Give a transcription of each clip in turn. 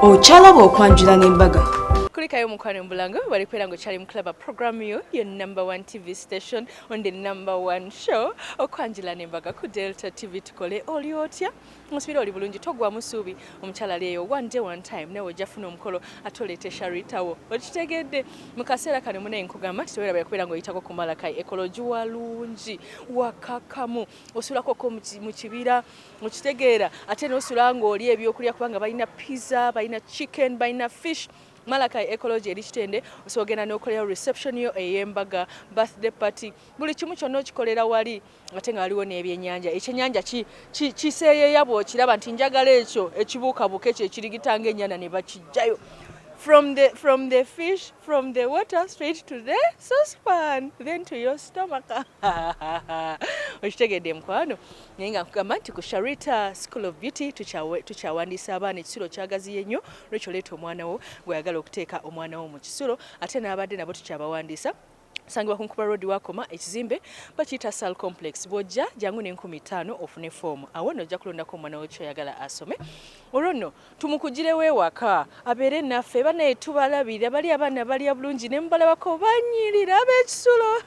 Ochalaba okwanjula n'embaga. Kulikayo mukwano mbulango bali kwera ngo chali mklaba program yo your #1 TV station on the #1 show okwanjula n'embaga ku Delta TV tukole oli otya musubira oli bulungi togwa musubi omuchala leyo one day one time nawe jafuna omukolo atolete Sharitawo okitegedde mukasera kane mune nkugamba titwera bali kwera ngo yitako kumala kai ekoloji walungi wakakamu osulako ko mu kibira mukitegeera ate nosula ngo oli ebyokulya kubanga balina pizza balina chicken balina fish Malakai ecology erishitende osogena n'okolera reception yo eyembaga birthday party buli kimu kyonna kikolera wali ate nga waliwo n'ebyennyanja ekyennyanja kiseye yabo kiraba nti njagala ekyo ekibuuka buke ekyo ekirigitanga ennyana ne bakijjayo from the fish from the water straight to the saucepan then to your stomach okitegedde mukwano naye nga nkugamba nti ku Sharita School of Beauty tukyawandiisa abaana ekisulo kyagaziye nnyo lwekyo leeta omwana wo gweyagala okuteeka omwana wo mu kisulo ate n'abadde nabo tukyabawandiisa sangibwa ku Nkuba Road wakoma ekizimbe bakiyita Sal Complex bw'ojja jangu ne$50 ofune form awo nojja kulondako omwana wo kyoyagala asome olwo nno tumukugirewo ewaka abeere naffe banaye tubalabira bali abaana balya bulungi ne mubalabako banyirira ab'ekisulo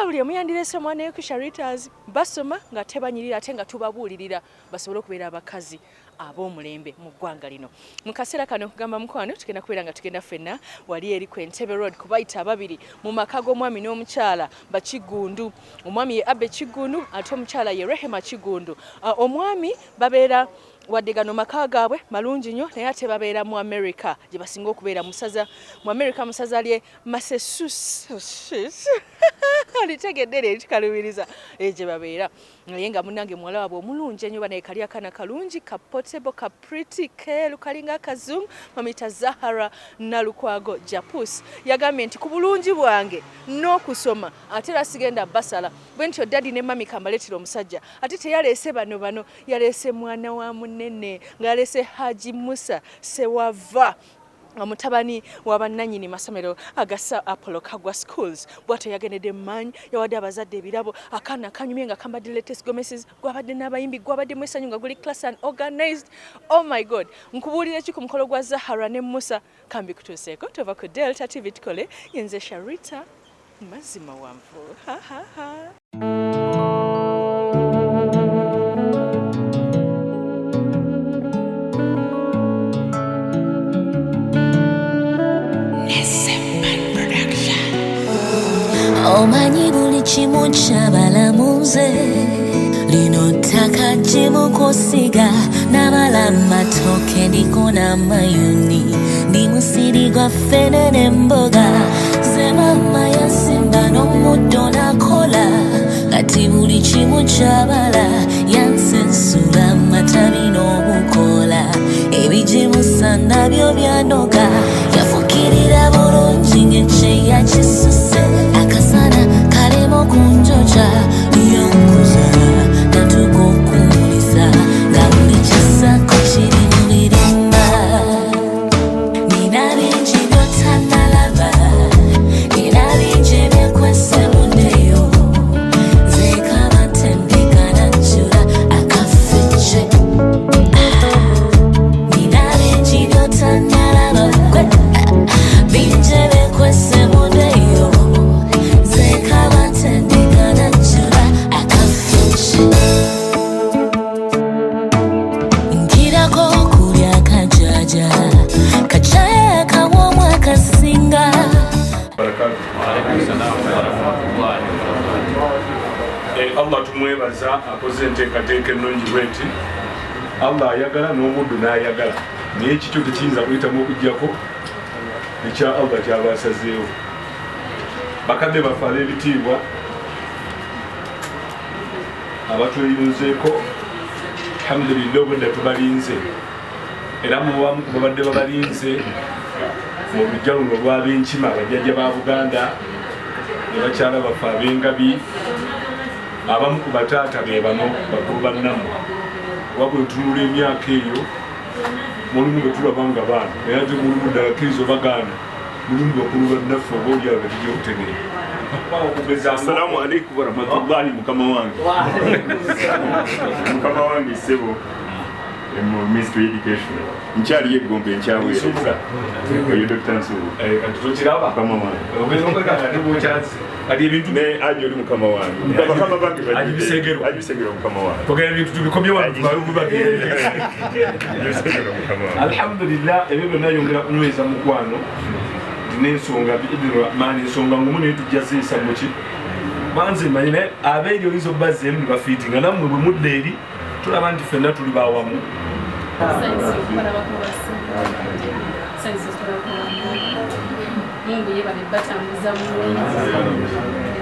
buli omu yandireese omwana we ku Sharitas basoma nga tebanyirira ate nga tubabuulirira basobole okubeera abakazi ab'omulembe mu ggwanga lino mu kaseera kano kugamba mukwano tugenda kubeera nga tugenda ffenna wali eri ku Entebbe Road kubayita ababiri mu maka g'omwami n'omukyala Bakigundu omwami ye Abe Kigundu ate omukyala ye Rehema Kigundu omwami babeera wadde gano maka gaabwe malungi nnyo naye ate babeera mu America gye basinga okubeera mu America musaza lye Massachusetts alitegedde lye kikalubiriza gye babeera naye nga munnange muwala waabwe omulungi ennyo banaye kali akana kalungi ka portable ka pretty keelu kalinga akazungu mamita Zahara Nalukwago Japus yagambye nti ku bulungi bwange n'okusoma ate era sigenda basala bwe ntyo daddy ne mami kambaleetera omusajja ate teyaleese bano yaleese mwana wa munene ng'aleese Haji Musa sewava omutabani w'abannannyini masomero agasa Apollo Kagwa Schools bw'atyo yagendedde mmanyi yawadde abazadde ebirabo akaana kanyumye nga kambadde latest gomeses gwabadde n'abayimbi gwabadde mwesanyu nga guli class and organized oh my god nkubuulira ki ku mukolo gwa Zahara ne Musa kambi kutuuseeko tova ku Delta TV tukole yenze Sharita mazima wanvu Omanyi buli kimu kyabalamuze lino ttaka gye kusiga n'abala amatooke ndiko n'amayuni ndi musiri gwa ffene n'emboga ze mama yasimba n'omuddo n'akola kati buli kimu kyabala yansensula amatabi n'obukola ebigimusa nabyo byanoga yafukirira bulungi ng'ekyeya kisuse akasana kalemo kunjoja yankuza natuka okumulisa nga buli kisako kiri mu birimba nina bingi byotanalaba nina bingi byekwese muneyo nzekaba ntendeka najjula akaffeje nina bingi byotanalaba bingi byekwese muneyo nzekaba ntendeka najjula akaffeje nkirako kulya kajaja kacaya kawomu akasinga Allah tumwebaza akoze enteekateeka ennungi bweti Allah ayagala n'omuddu n'ayagala naye ekikyo tekiyinza kuyitamu okuggyako ekya Allah kyaba asazeewo bakadde baffe ab'ebitiibwa abatweyunzeeko alhamdulillah obudde tubalinze era mubamu babadde babalinze mu lujalulo lw'ab'enkima abajjajja ba Buganda ne bakyala baffe ab'engabi abamu ku bataata be bano bakulu bannammwe oba bwe tunula emyaka eyo mulimu bwe tulaba nga baana naye ate mulimu ddala kkiriza bagaana mulimu bakulu bannaffe oba olyawo be tujja okutegeera. Assalamu alaikum warahmatullahi mukama wange mukama wange ssebo Ministry of Education. Nkyali yeggombe nkyaweereza. Oyo Dr. Nsulu. Kati tokiraba? Mukama wange. Ogezo okagana ne bwokyazi. Kati ebintu ne aji oli mukama wange. Bakama bange aji bisengero. Aji bisengero mukama wange. Togera ebintu tubikomye wano tubagere. Bisengero mukama wange. Alhamdulillah ebyo byonna yongera kunyweza mukwano. N'ensonga bidirahmani ensonga ngumu naye tujjaziisa muki. Manzi manyine abeeri oyinza obazza emu ne bafiitinga nammwe bwe mudda eri tulaba nti ffenna tuli bawamu. Mungu yebale batambuza bulungi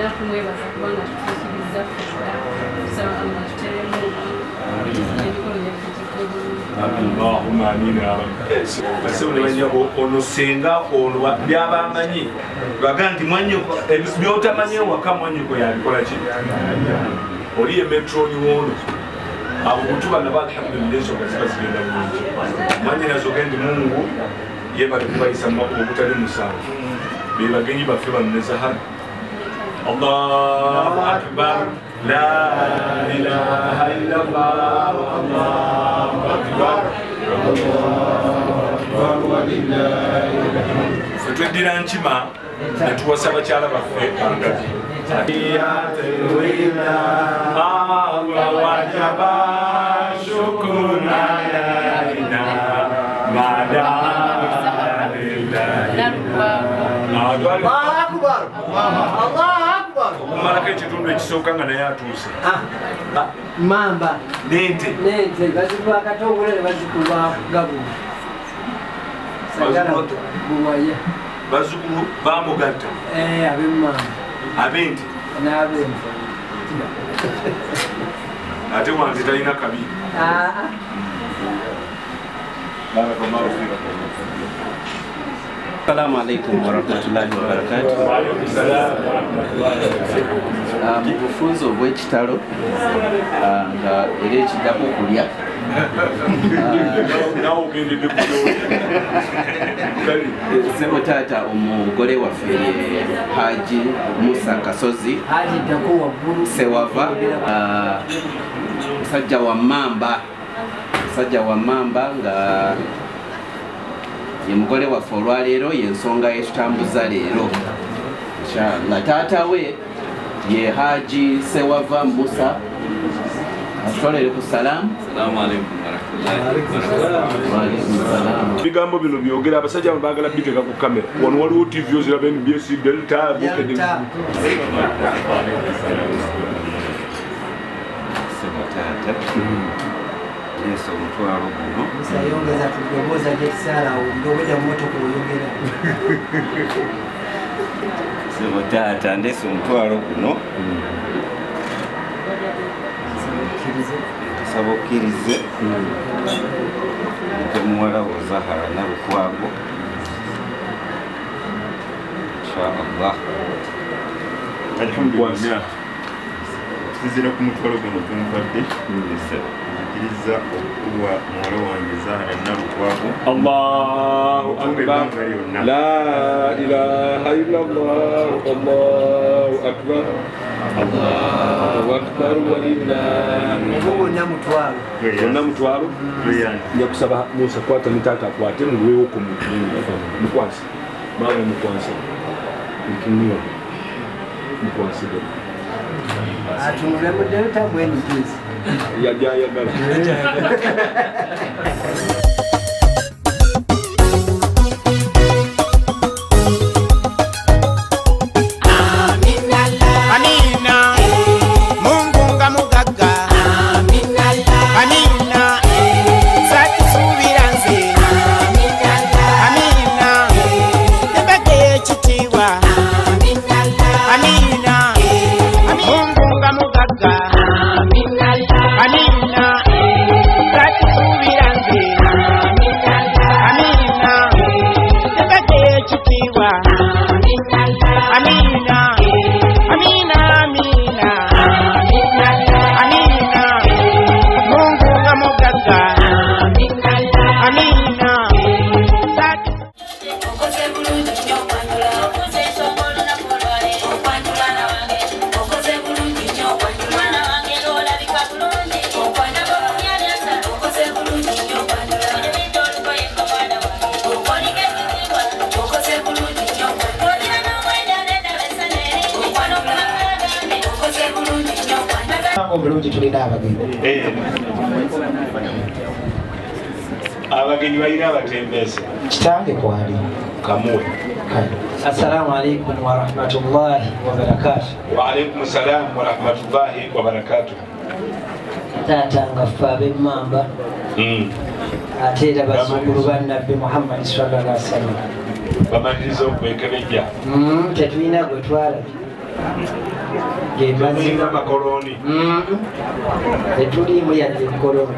era kumwebaza kubanga tutuukiriza kusaba Allah tuteremu emikolo gyaffe Allahumma amina. Basebo ne banyabo ono senga ono byabamanyi baga nti mwanyoko ebyotamanyi waka mwanyoko yabikola ki oli ye metroni wono abo kutuba nabo alhamdulillah ensonga ziba zigenda bulungi manyi nazo gendi Mungu yebale kubayisa mu makubo obutali musanvu be bagenyi baffe bano ne Zahara. Allahu akbar la ilaha illallah Allahu akbar ffe tweddira nkima ne tuwasa bakyala baffe bangazi wajaba shukuna laina okumalako ekitundu ekisooka nga naye atuuse mamba nente bazikuba akatongole ne bazikuba gabu sagala buwaya bazzukulu bamugatta ab'emmamba ab'ente n'ab'enva ate wanze talina kabi. Assalamu alaikum warahmatullahi wabarakatuh. Mu bufunze obw'ekitalo nga era ekiddako okulya sebo taata omugole waffe Haji Musa Kasozi sewava musajja wa Mamba nga ye mugole waffe olwaleero yensonga yetutambuza leero inshallah. Taata we ye Haji Sewava Musa atolere ku salaamu. Salaamu alaikum warahmatullahi. Ebigambo bino byogera abasajja baagala biteeka ku kamera wano waliwo TV oziraba NBS Delta Yesu omutwalo guno sayongeza tudoboza gyekisala ndobeda mmotoka oyogera sebo taata ndese omutwalo guno nsaba okkirize muwala wo Zahara Nalukwago inshallah. Alhamdulillah tuzira ku mutwalo guno tumpadde akkiriza okuwa muwala wange Zahara Nalukwago. Allahu akbar la ilaha illallah Allahu akbar Allahu akbar bonna mutwalo bonna mutwalo. Njakusaba Musa kwata mutata akwate nguwewo ku mukwasi mama mukwasi nkinyo mukwasi atunule mu Delta bweni please yajayagala Amina, Amina, bulungi tulina abagenyi. Abagenyi balina abatembeese. Kitange kwali. Kamuwe. Assalamu alaikum wa rahmatullahi wa barakatuh. Wa alaikum salam wa rahmatullahi wa barakatuh. Taata nga ffe ab'emmamba. Ate era bazzukulu ba Nabbi Muhammad sallallahu alaihi wasallam. Bamaliriza okwekebejja. Tetulina gwe twalabye. Gemazina makoloni. Tetulimu yadde koloni.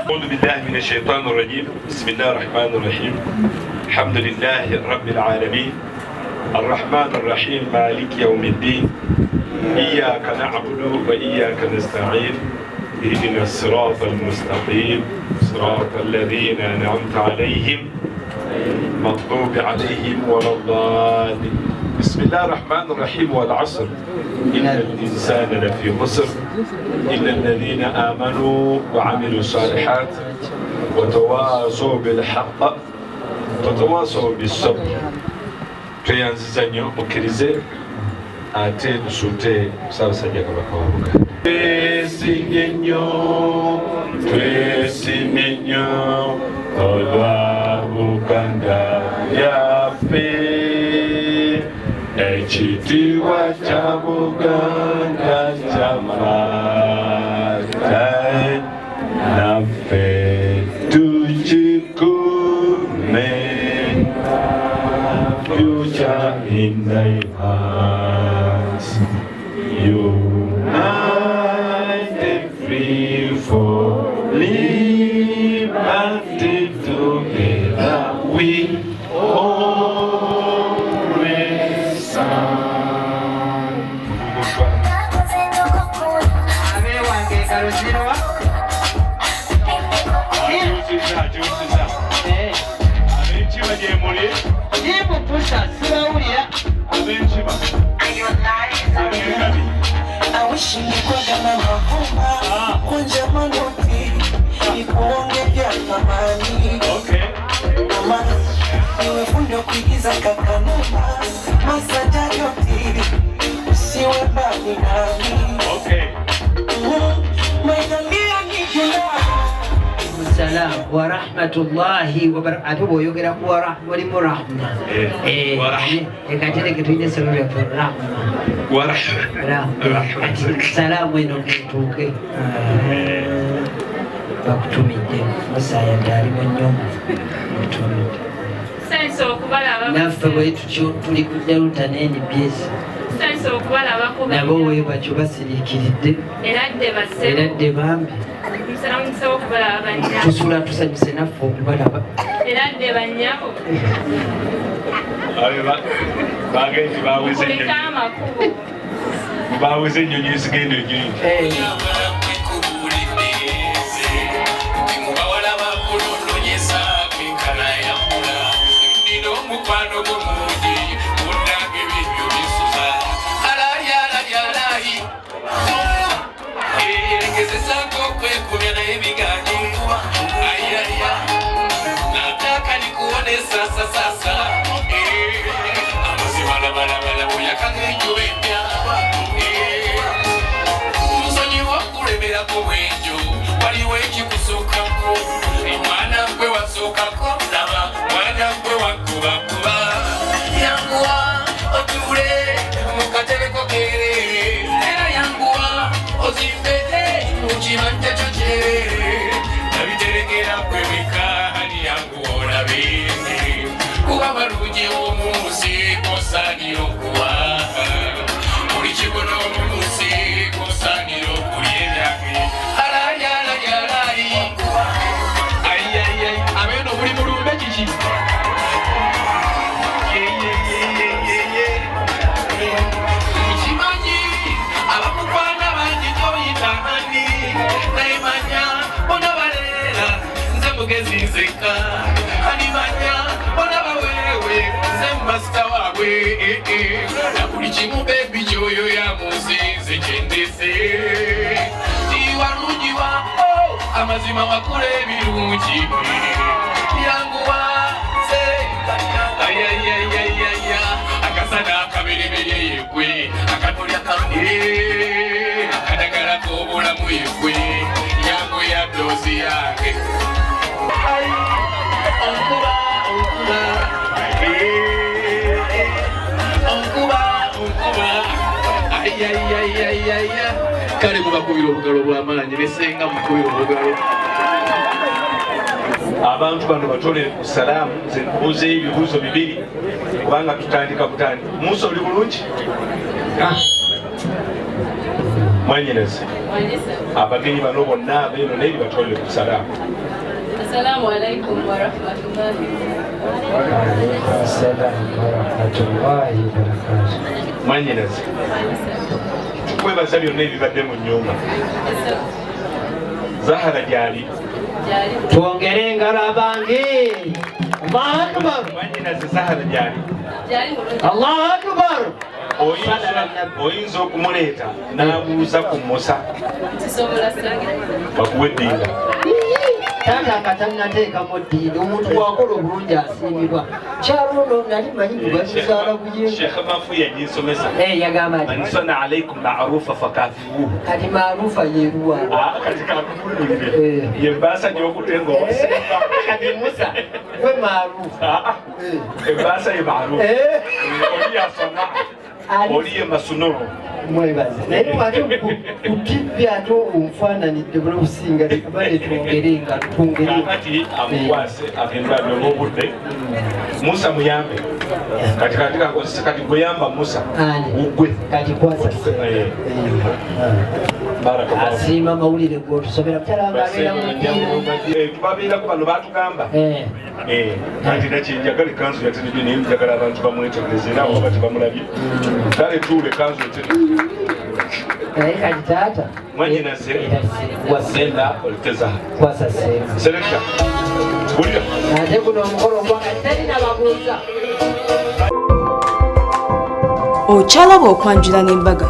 أعوذ بالله من الشيطان الرجيم. بسم الله الرحمن الرحيم. الحمد لله رب العالمين الرحمن الرحيم مالك يوم الدين إياك نعبد وإياك نستعين اهدنا الصراط المستقيم صراط الذين أنعمت عليهم مغضوب عليهم ولا الضالين. بسم الله الرحمن الرحيم والعصر إن الإنسان لفي خسر إلا الذين آمنوا وعملوا الصالحات وتواصوا بالحق وتواصوا بالصبر. Tuyanziza nnyo mukkirize ate tusute Ssaabasajja Kabaka wa Buganda. Twesimye nnyo olwa Buganda yaffe, ekitiibwa kya Buganda kyaffe, naffe tukikuume. Future in thy hands, united, free for liberty, together we always stand. Salam wa rahmatullahi wa barakatuh. Boyogera ku wa rahma. Ekatereke tuyine solo ya rahma. Wa rahma. Salamu eno ketuke. Bakutumidde. Musa yadali mu nnyumba. Bakutumidde. Sense okubalaba. Naffe bwetu tuli ku Delta NBS. Sense okubalabako. Nabo we bakyo basiriikiridde. Era dde bambi. Tusula tusanyuse naffe okubalaba. Era dde bannyabo. Bagenzi baweze ennyonyi. Baweze ennyonyi ezigenda ennyingi. Mwana gwe wasukako, mwana gwe wakuba kusaniro kuwa buli kikono mu nsi kusaniro kuli ebyage alayalayi ayayay abeno buli mulumbe kiki kimanyi abakukwana bangi toyitani nayemanya bona baleera nze mugezi nzeka animanya bona bawewe nze masita waabwe na buli kimu bebi kyoyo yamuzinze kyendese tiwalungiwa amazima wakula ebirungi yanguwa se ayayayayaya akasana akaberebere yegwe akatolya akadagala k'obulamu yegwe yangu ya dozi yange onkuba ayayayayaya kale mubakubira obugalo bw'amaanyi nesenga mukubira obugalo abantu bano batolere ku salaamu nze nkubuuzeyo ebibuuzo bibiri kubanga tutandika butandi. Musa oli bulungi? Mwanyinaze abagenyi bano bonna abeeno naye batolere ku salaamu. Assalamu alaikum warahmatullahi wabarakatuh. Mwanyinaze tukwebaza byonna ebibadde mu nnyumba. Zahara gyali twongere engalo abange. Allahu akbar. Mwanyinaze Zahara gyali Allahu akbar. Oyinza okumuleeta n'abuuza ku Musa bakuwa eddiina. Taata akatannateekamu ddiini omuntu bwakola obulungi asiimibwa. Kyalono nali manyi gubazizaala buyinza. Sheikh Mafu yaginsomesa yagamba man sana alaikum ma'rufa fakafiuhu. kati maarufa yeruwa kati kakubulire yembaasa gyokutenga obasimba kati Musa gwe maarufa embaasa ye maarufa oli yasona oli ye masunuru mwebaze naye ate kutivi ate onfaananidde bula businga tekubale twongere nga twongere kati amukwase agenda abyoma obudde. Musa muyambe kati kakozesa kati gweyamba Musa ugwe kati kwasa asiima mawulire gwotusomera kutalanga abeera tubabeerako bano batugamba kati nakyenjagala ekanzu yatenedde naye njagala abantu bamwetegereze era oba tebamulabye kale tuule kanzu etenedde naye kati taata mwanyinaze senda oliteza kwasa senga selekta bulira ate guno omukolo gwanga terina babuuza Okyalaba okwanjula n'embaga.